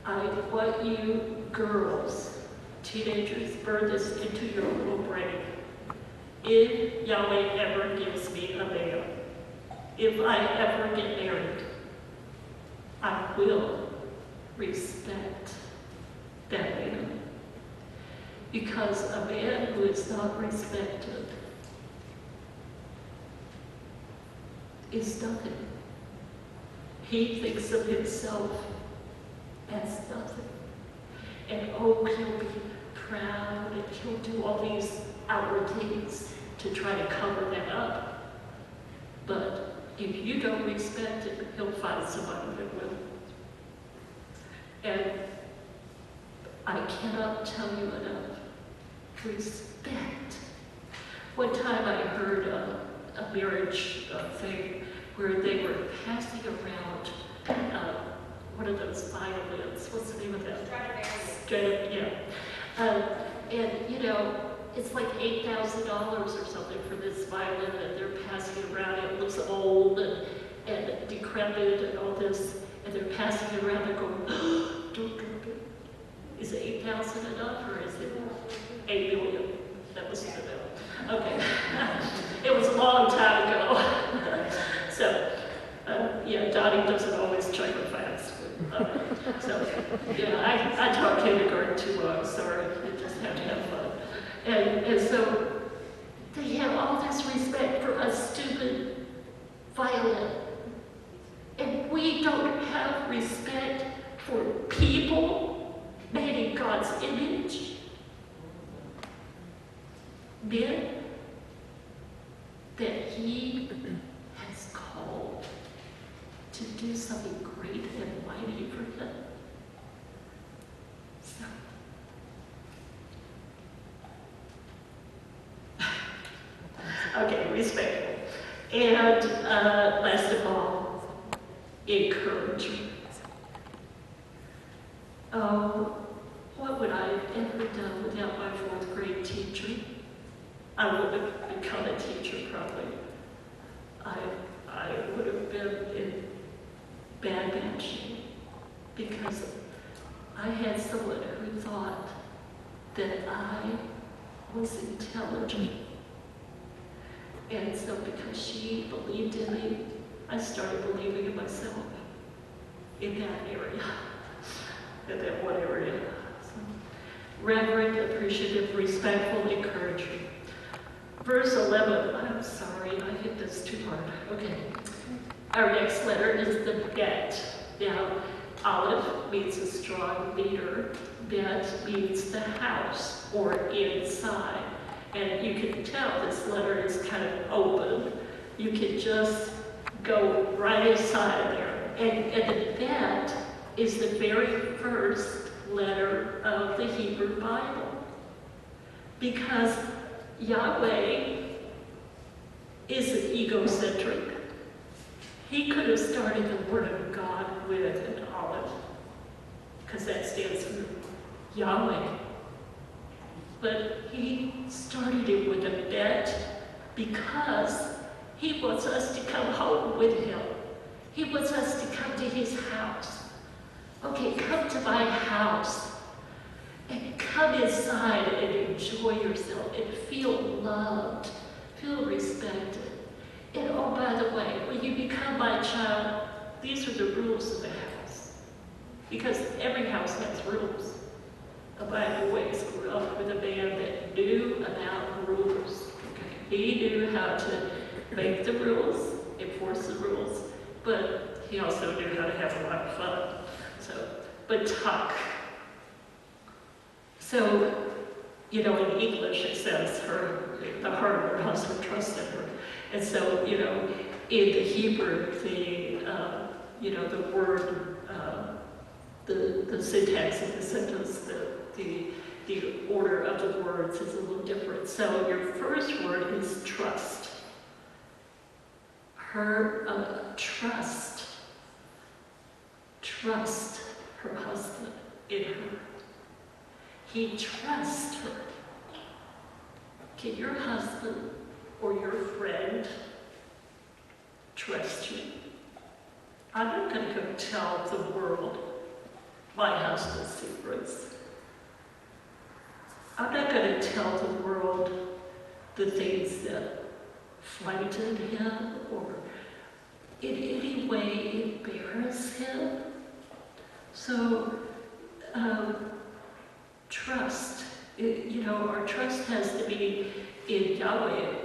I want you girls, teenagers, burn this into your little brain. If Yahweh ever gives me a man, if I ever get married, I will respect that man. Because a man who is not respected is nothing. He thinks of himself as nothing. And oh, he'll be proud and he'll do all these outward things to try to cover that up. But if you don't respect him, he'll find somebody that will. And I cannot tell you enough. Respect. One time I heard a marriage thing where they were passing around one of those violins. What's the name of that? Stradivarius. Yeah. And you know, it's like $8,000 or something for this violin, and they're passing it around. It looks old and decrepit and all this, and they're passing it around. They're going, don't. Is it 8,000 enough, or is it 8 million? That was the bill. Okay. It was a long time ago. So, yeah, Dottie doesn't always check her facts. So, yeah, I taught kindergarten too long, sorry. I just have to have fun. And so, they have all this respect for a stupid violin. And we don't have respect for people made in God's image. Men that He has called to do something great and mighty for Him. So, okay, respectful. And last of all, encouragement. Oh, what would I have ever done without my 4th grade teacher? I would have become a teacher probably. I would have been in bad shape because I had someone who thought that I was intelligent. And so because she believed in me, I started believing in myself in that area, in that one area. So, reverent, appreciative, respectful, encouraging. Verse 11, I'm sorry, I hit this too hard. Okay. Our next letter is the bet. Now, Aleph means a strong leader. Bet means the house or inside. And you can tell this letter is kind of open. You can just go right inside there. And the bet is the very first letter of the Hebrew Bible. Because Yahweh isn't egocentric. He could have started the Word of God with an Aleph, because that stands for Yahweh. But He started it with a bet because He wants us to come home with Him. He wants us to come to His house. Okay, come to my house and come inside and enjoy yourself and feel loved, feel respected. And oh, by the way, when you become my child, these are the rules of the house. Because every house has rules. I always grew up with a man that knew about rules. Okay? He knew how to make the rules, enforce the rules, but he also knew how to have a lot of fun. So, but talk. So, you know, in English it says the heart of her husband trusted her. And so, you know, in the Hebrew, the word, the syntax of the sentence, the order of the words is a little different. So your first word is trust. Trust her husband in her. He trusts her. Can your husband or your friend trust you? I'm not going to go tell the world my husband's secrets. I'm not going to tell the world the things that frightened him or in any way embarrass him. So, trust. Our trust has to be in Yahweh.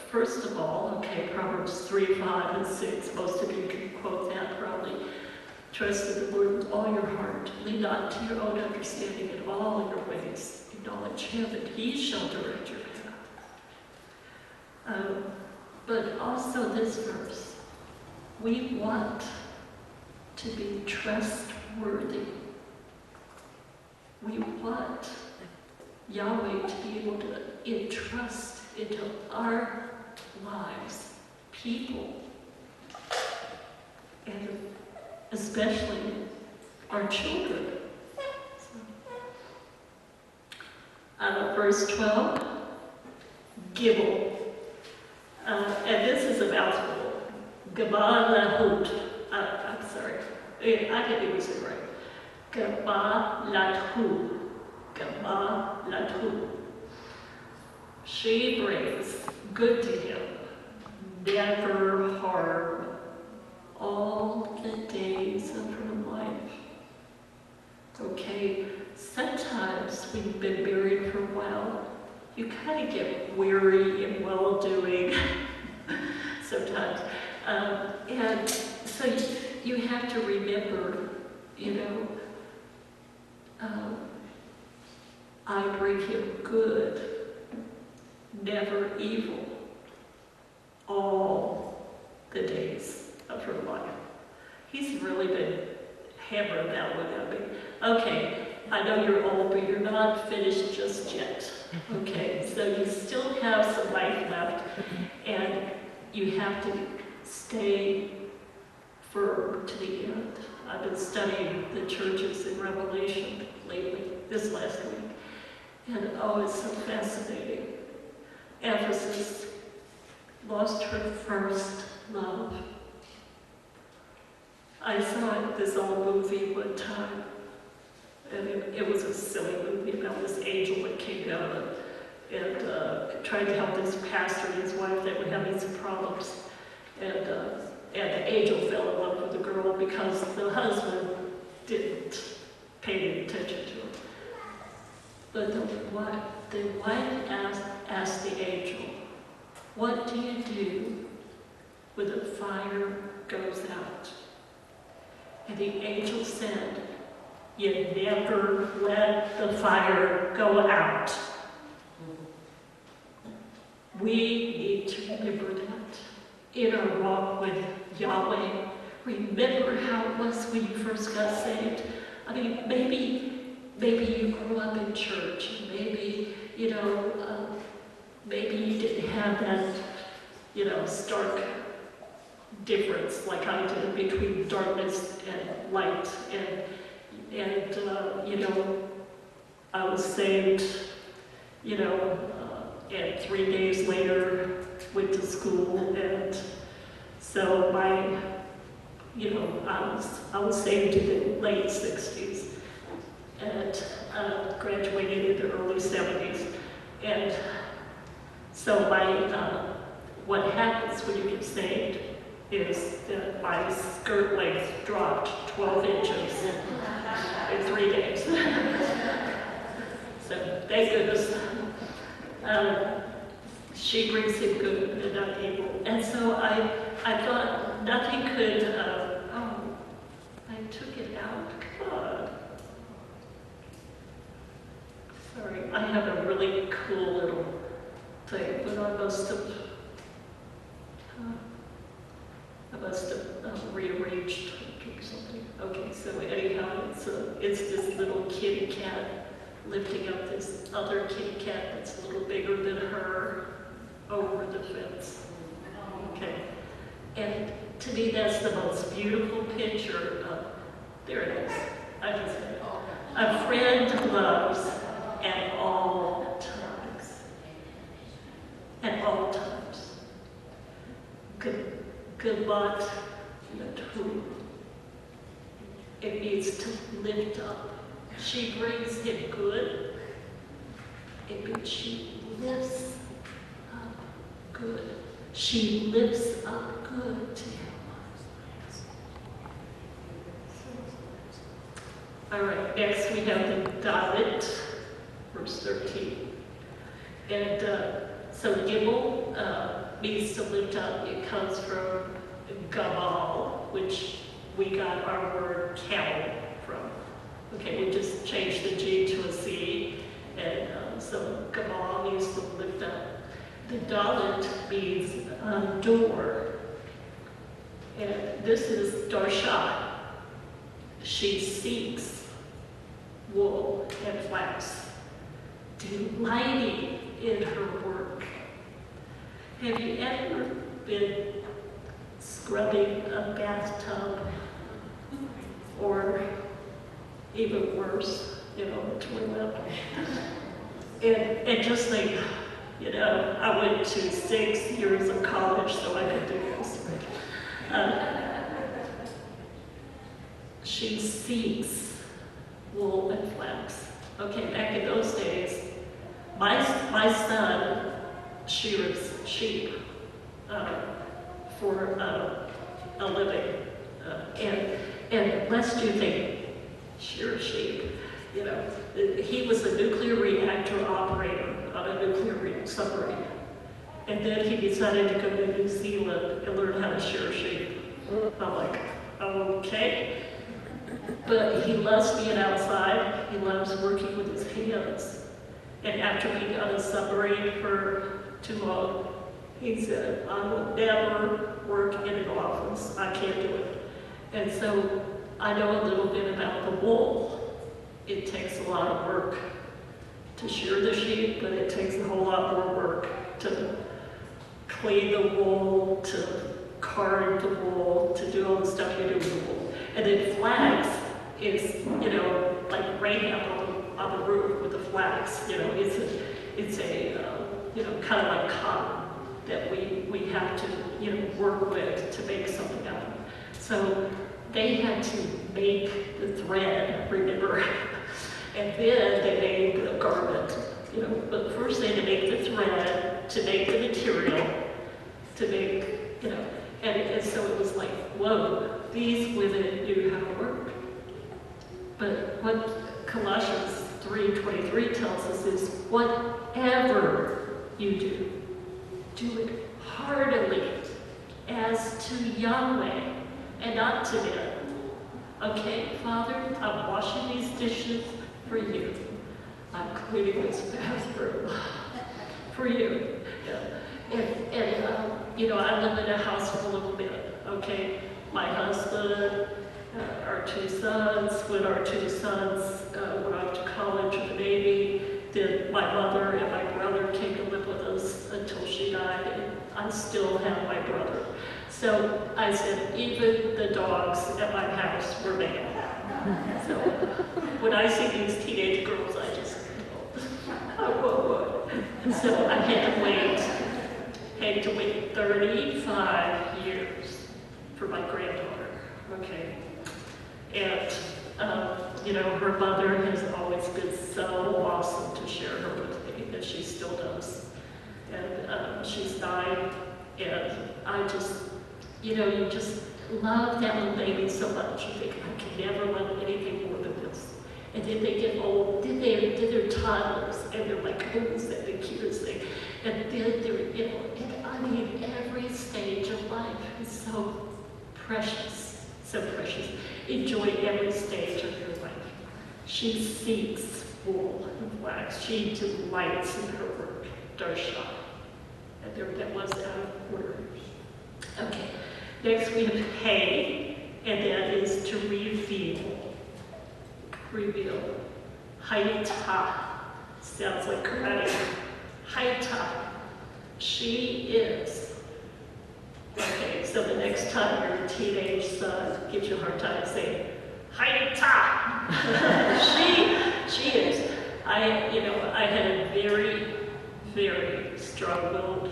First of all, okay, Proverbs 3, 5, and 6, most of you can quote that probably. Trust in the Lord with all your heart. Lean not to your own understanding in all your ways. Acknowledge him, and he shall direct your path. But also this verse, we want to be trustworthy. We want Yahweh to be able to entrust into our lives people, and especially our children. Verse 12, Gibble. And this is a mouthful. Gabalahut. I'm sorry. I didn't even say it right. Gabalathu. Gabalathu. She brings good to him, never harm, all the days of her life. Okay, sometimes when you've been married for a while, you kind of get weary and well-doing sometimes. And so you have to remember, I bring him good, never evil, all the days of her life. He's really been hammering that one at me. Okay, I know you're old, but you're not finished just yet. Okay, so you still have some life left, and you have to stay firm to the end. I've been studying the churches in Revelation lately, this last week, and it's so fascinating. Ephesus lost her first love. I saw this old movie one time, and it was a silly movie about this angel that came down and tried to help this pastor and his wife that were having some problems. And the angel fell in love with the girl because the husband didn't pay any attention to her. But the wife asked the angel, "What do you do when the fire goes out?" And the angel said, "You never let the fire go out." We need to remember that in our walk with Yahweh. Remember how it was when you first got saved. I mean, maybe you grew up in church, and maybe you didn't have that, stark difference like I did between darkness and light. And I was saved, and 3 days later went to school, and so I was saved in the late 60s and graduated in the early 70s. And so what happens when you get saved is that my skirt length dropped 12 inches in 3 days. So thank goodness. She brings him good and not evil. And so I thought nothing could, I took it out. Come on. Sorry, I have a really cool little thing, but I must have rearranged it or something. Okay, so anyhow, it's this little kitty cat lifting up this other kitty cat that's a little bigger than her over the fence. Okay, and to me that's the most beautiful picture of, there it is, I just said it. A friend loves at all times. At all times. Good luck. It means to lift up. She brings him good. It means she lifts up good. She lifts up good to him. All right, next we have the Dalet, verse 13. And so Gimel means to lift up. It comes from Gamal, which we got our word camel from. Okay, we just changed the G to a C, and so Gamal means to lift up. The Dalet means door, and this is Darshan. She seeks wool and flax, delighting in her work. Have you ever been scrubbing a bathtub, or even worse, the toilet, and just think, I went to 6 years of college so I could do this. She seeks wool and flax. Okay, back in those days, my son shears sheep for a living, and lest you think, shear sheep, he was a nuclear reactor operator on a nuclear submarine, and then he decided to go to New Zealand and learn how to shear sheep. I'm like, okay. But he loves being outside. He loves working with his hands. And after being on a submarine for too long, he said, I will never work in an office. I can't do it. And so I know a little bit about the wool. It takes a lot of work to shear the sheep, but it takes a whole lot more work to clean the wool, to card the wool, to do all the stuff you do with the wool. And then flax is, like Rahab on the roof with the flax. It's a kind of like cotton that we have to, work with to make something out of. So they had to make the thread, remember, and then they made the garment. But first they had to make the thread, to make the material, to make, and so it was like, whoa, these women knew how to work. But what Colossians 3:23 tells us is, whatever you do, do it heartily as to Yahweh and not to men. Okay, Father, I'm washing these dishes for you. I'm cleaning this bathroom for you. I live in a house full of men, okay? My husband, our 2 sons. When our 2 sons went off to college with the Navy, then my mother and my brother came to live with us until she died, and I still have my brother. So I said, even the dogs at my house were men. So when I see these teenage girls, I just go, whoa. And so I had to wait 35 years for my granddaughter, okay? And, her mother has always been so awesome to share her with me, and she still does. And she's 9, and I just, you just love that little baby so much. You think, I can never love anything more than this. And then they get old, then they're toddlers, and they're like, who's that the cutest thing? And then they're, every stage of life is so precious, so precious. Enjoy every stage of your life. She seeks wool and flax. She delights in her work. Darshan. And that was out of order. Okay. Next we have hay, and that is to reveal. Reveal. Haita. Sounds like karate. Haita. She is. Okay, so the next time your teenage son gives you a hard time saying, Haita! she is. I had a very, very strong-willed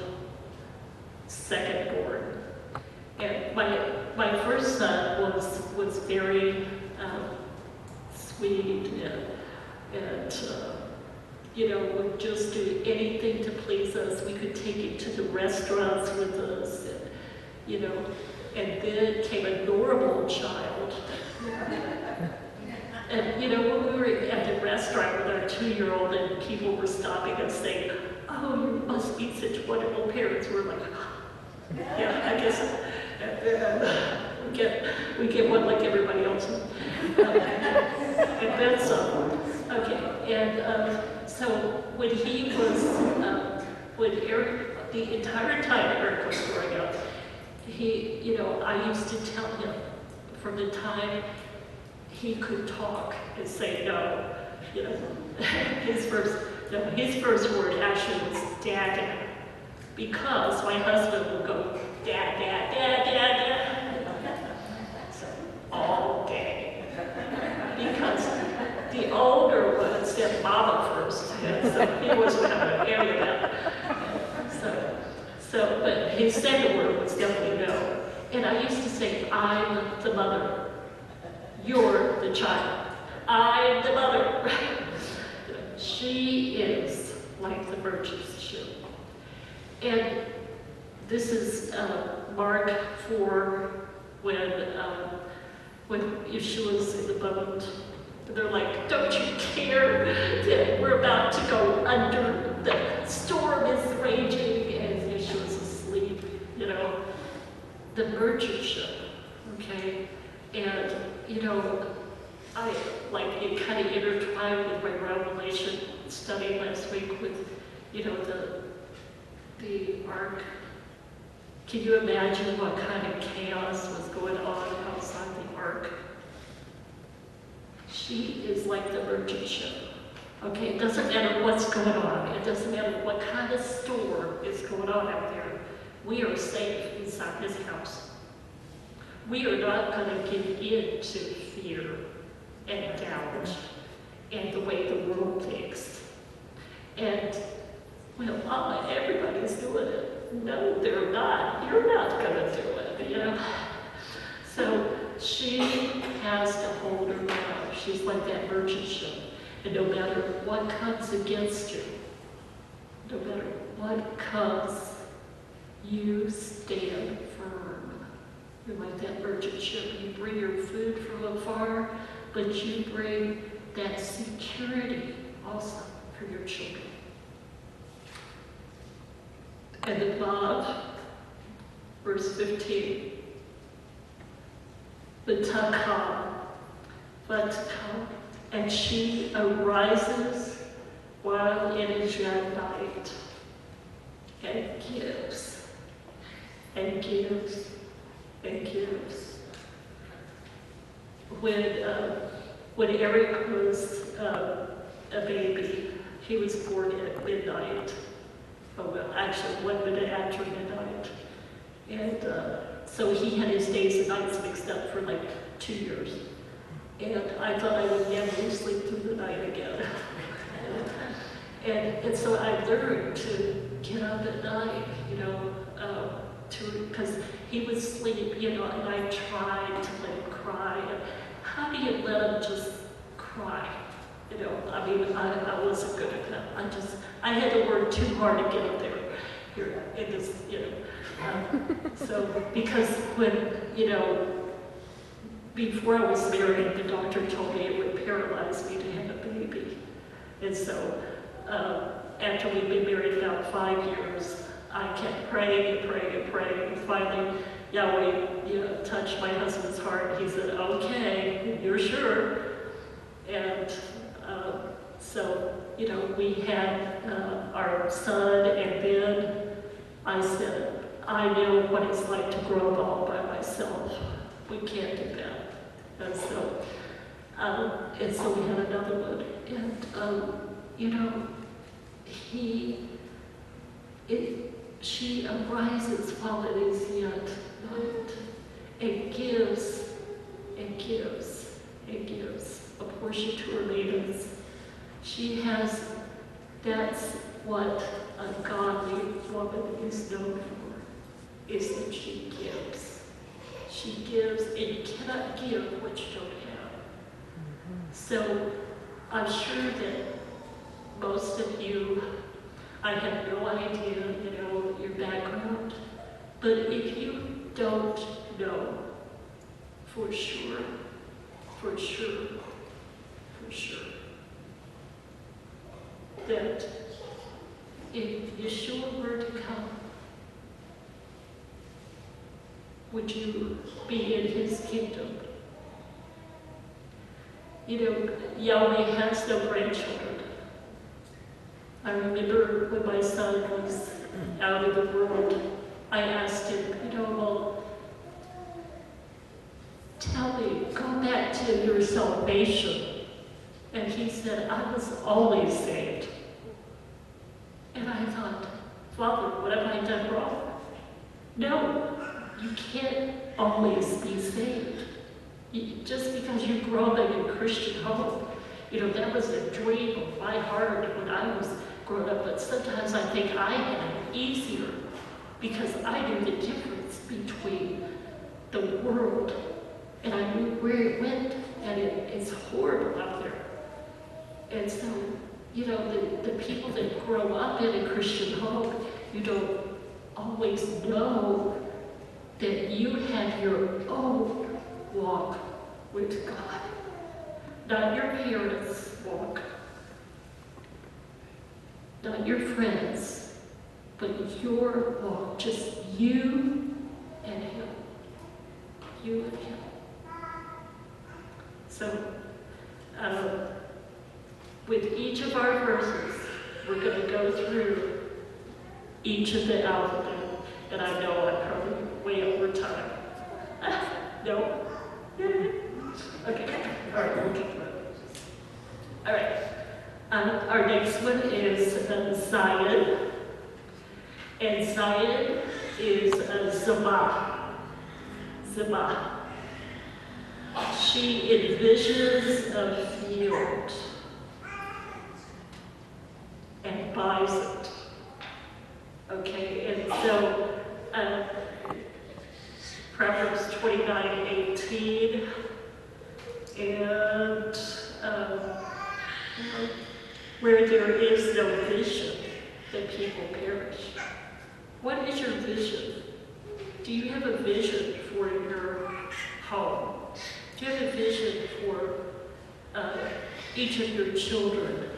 second born. And my first son was very sweet, and would just do anything to please us. We could take him to the restaurants with us, and then came a normal child. And when we were at the restaurant with our 2-year-old and people were stopping us saying, "Oh, you must be such wonderful parents," we're like, yeah, I guess. We get one like everybody else. And then some. Okay, and so when he was, when Eric, the entire time Eric was growing up, I used to tell him from the time he could talk and say no, his first word actually was dad, because my husband would go dad, dad, dad, dad, dad, so, all day, because the older one said mama first, and so he wasn't having any of that. But his second word was definitely no. And I used to say, "I'm the mother. You're the child. I'm the mother." She is like the merchant's ship. And this is Mark 4, when Yeshua's in the boat. They're like, "Don't you care that we're about to go under? The storm is raging," and Yeshua's asleep, the merchant ship, okay? And, I it kind of intertwined with my Revelation study last week with, the ark. Can you imagine what kind of chaos was going on outside the ark? She is like the merchant ship. Okay, it doesn't matter what's going on. It doesn't matter what kind of storm is going on out there. We are safe inside his house. We are not going to give in to fear and doubt and the way the world thinks. And, Mama, everybody's doing it. No, they're not. You're not going to do it, So she has to hold her ground. She's like that merchant ship. And no matter what comes against you, no matter what comes, you stand firm. You're like that merchant ship. You bring your food from afar, but you bring that security also for your children. And then Bob, verse 15. V'takam, and she arises while it is yet night, and gives, and gives, and gives. When Eric was a baby, he was born at midnight. Oh, well, actually 1 minute after midnight. And so he had his days and nights mixed up for like 2 years. And I thought I would never sleep through the night again. and so I learned to get up at night, because he would sleep, and I tried to let him cry. And how do you let him just cry? I wasn't good at that. I had to work too hard to get up there. Here, in this, so, because when, before I was married, the doctor told me it would paralyze me to have a baby. And so, after we'd been married about 5 years, I kept praying and praying and praying. And finally, Yahweh, touched my husband's heart. He said, "Okay, you're sure." And so, we had our son, and then I said, "I know what it's like to grow up all by myself. We can't do that." And so we had another one. And, she arises while it is yet night, and gives, and gives, and gives a portion to her maidens. That's what a godly woman is known for, is that she gives. She gives, and you cannot give what you don't have. So I'm sure that most of you, I have no idea, your background, but if you don't know for sure, that if Yeshua were to come, would you be in his kingdom? Yahweh has no grandchildren. I remember when my son was out of the world, I asked him, well, tell me, go back to your salvation. And he said, I was always saved. And I thought, Father, what have I done wrong? No, you can't always be saved. Just because you grew up in a Christian home, that was a dream of my heart when I was growing up. But sometimes I think I had it easier because I knew the difference between the world and I knew where it went, and it's horrible out there. And so, the people that grow up in a Christian home, you don't always know that you have your own walk with God. Not your parents' walk, not your friends, but your walk, just you and him. You and him. So, with each of our verses, we're going to go through each of the alphabet. And I know I'm probably way over time. No? Okay. All right, we'll keep going. All right. Our next one is Zion. And Zion is Zama. She envisions a field and buys it. Okay, and so Proverbs 29:18, and where there is no vision, the people perish. What is your vision? Do you have a vision for your home? Do you have a vision for each of your children?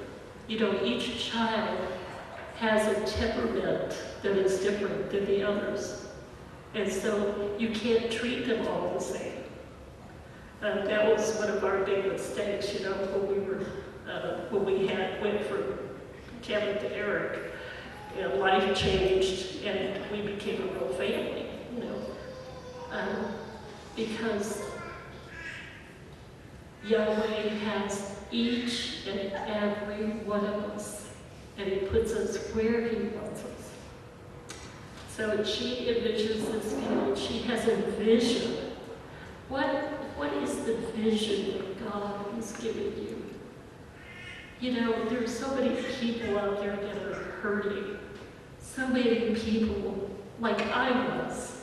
Each child has a temperament that is different than the others. And so you can't treat them all the same. That was one of our big mistakes, when we went from Kevin to Eric. Life changed and we became a real family, because Yahweh has each and every one of us, and he puts us where he wants us. So she envisions this field. She has a vision. What is the vision that God has given you? There's so many people out there that are hurting. So many people, like I was,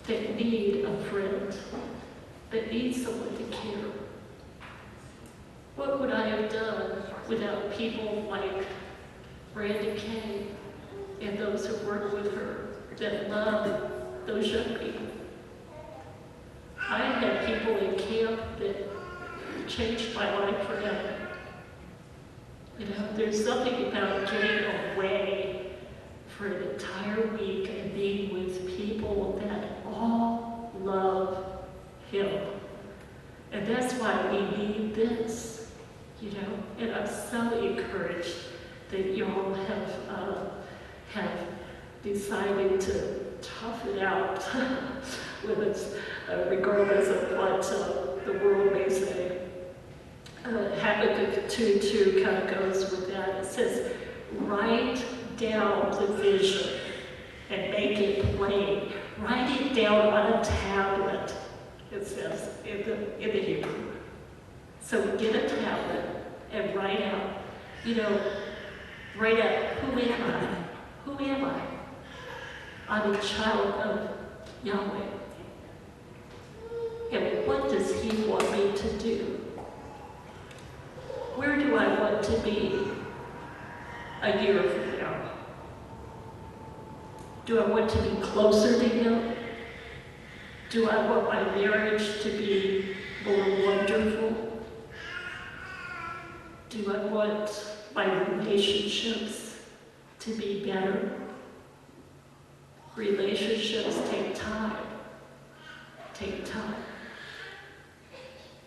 that need a friend, that need someone to care. What would I have done without people like Randy Kay and those who work with her that love those young people? I had people in camp that changed my life forever. There's something about getting away for an entire week and being with people that all love him. And that's why we need this. And I'm so encouraged that y'all have decided to tough it out with us, regardless of what the world may say. Habakkuk 2:2 kind of goes with that. It says, write down the vision and make it plain. Write it down on a tablet, it says in the Hebrew. So get a tablet and write out, write out, who am I? Who am I? I'm a child of Yahweh. And what does he want me to do? want to be a year from now? Do I want to be closer to Him? Do I want my marriage to be more wonderful? Do I want my relationships to be better? Relationships take time.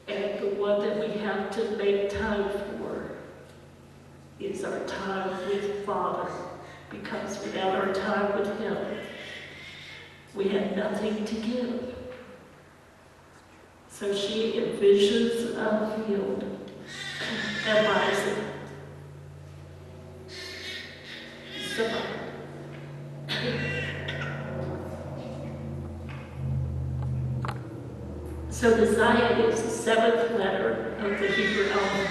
And the one that we have to make time for is our time with Father, because without our time with Him, we have nothing to give. So she envisions a field and rising. So the Zion is the seventh letter of the Hebrew alphabet.